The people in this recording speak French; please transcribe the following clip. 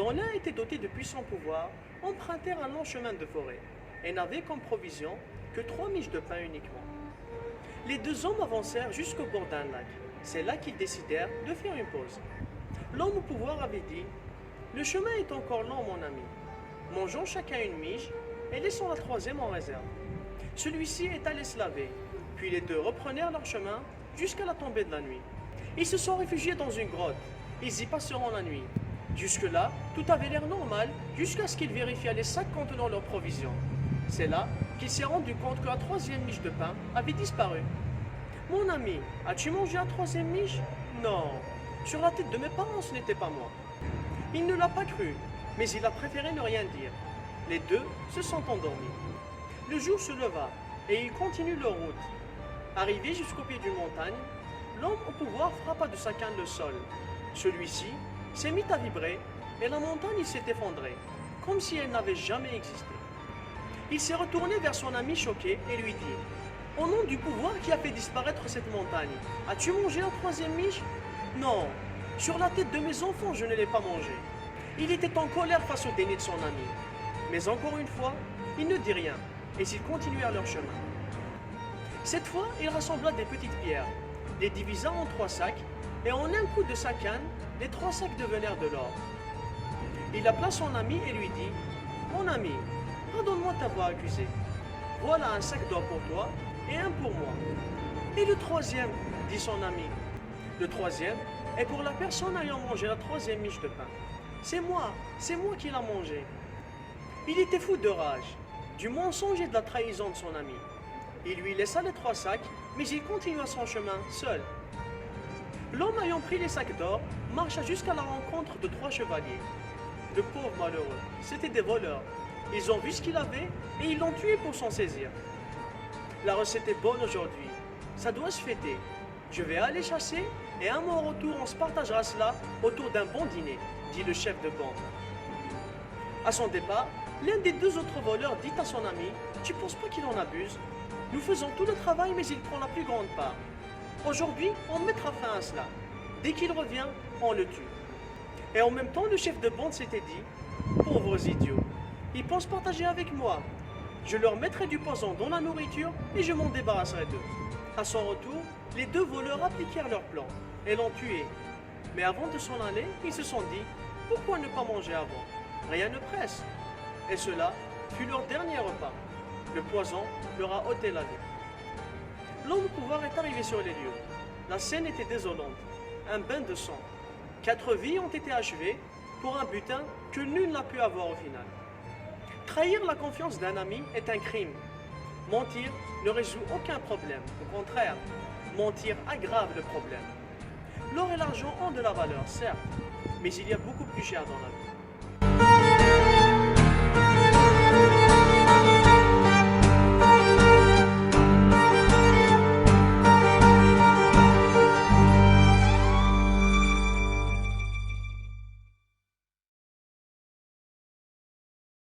dont l'un était doté de puissants pouvoirs, empruntèrent un long chemin de forêt et n'avaient comme provision que 3 miches de pain uniquement. Les deux hommes avancèrent jusqu'au bord d'un lac. C'est là qu'ils décidèrent de faire une pause. L'homme au pouvoir avait dit « Le chemin est encore long, mon ami. Mangeons chacun une miche et laissons la troisième en réserve. » Celui-ci est allé se laver, puis les deux reprenèrent leur chemin jusqu'à la tombée de la nuit. Ils se sont réfugiés dans une grotte. Ils y passeront la nuit. Jusque-là, tout avait l'air normal jusqu'à ce qu'ils vérifiaient les sacs contenant leurs provisions. C'est là qu'il s'est rendu compte que la troisième miche de pain avait disparu. « Mon ami, as-tu mangé la troisième miche ?»« Non, sur la tête de mes parents, ce n'était pas moi. » Il ne l'a pas cru, mais il a préféré ne rien dire. Les deux se sont endormis. Le jour se leva et ils continuent leur route. Arrivé jusqu'au pied d'une montagne, l'homme au pouvoir frappa de sa canne le sol. Celui-ci s'est mis à vibrer et la montagne s'est effondrée, comme si elle n'avait jamais existé. Il s'est retourné vers son ami choqué et lui dit « Au nom du pouvoir qui a fait disparaître cette montagne, as-tu mangé la troisième miche ?»« Non, sur la tête de mes enfants, je ne l'ai pas mangé. » Il était en colère face au déni de son ami. Mais encore une fois, il ne dit rien et ils continuèrent leur chemin. Cette fois, il rassembla des petites pierres, les divisa en 3 sacs et en un coup de sa canne, les 3 sacs devinrent de l'or. Il appela son ami et lui dit « Mon ami, pardonne-moi de t'avoir accusé. Voilà un sac d'or pour toi et un pour moi. » « Et le troisième ?» dit son ami. « Le troisième est pour la personne ayant mangé la troisième miche de pain. C'est moi qui l'ai mangé. » Il était fou de rage, du mensonge et de la trahison de son ami. Il lui laissa les 3 sacs, mais il continua son chemin seul. L'homme ayant pris les sacs d'or, marcha jusqu'à la rencontre de 3 chevaliers. De pauvres malheureux, c'étaient des voleurs. Ils ont vu ce qu'il avait et ils l'ont tué pour s'en saisir. La recette est bonne aujourd'hui, ça doit se fêter. Je vais aller chasser et à mon retour on se partagera cela autour d'un bon dîner, dit le chef de bande. À son départ, l'un des 2 autres voleurs dit à son ami « Tu ne penses pas qu'il en abuse? Nous faisons tout le travail mais il prend la plus grande part. Aujourd'hui, on mettra fin à cela. Dès qu'il revient, on le tue. » Et en même temps, le chef de bande s'était dit « Pauvres idiots, ils pensent partager avec moi. Je leur mettrai du poison dans la nourriture et je m'en débarrasserai d'eux. » À son retour, les 2 voleurs appliquèrent leur plan et l'ont tué. Mais avant de s'en aller, ils se sont dit « Pourquoi ne pas manger avant? Rien ne presse. » Et cela fut leur dernier repas. Le poison leur a ôté la vie. L'homme au pouvoir est arrivé sur les lieux. La scène était désolante. Un bain de sang. 4 vies ont été achevées pour un butin que nul n'a pu avoir au final. Trahir la confiance d'un ami est un crime. Mentir ne résout aucun problème. Au contraire, mentir aggrave le problème. L'or et l'argent ont de la valeur, certes, mais il y a beaucoup plus cher dans la vie.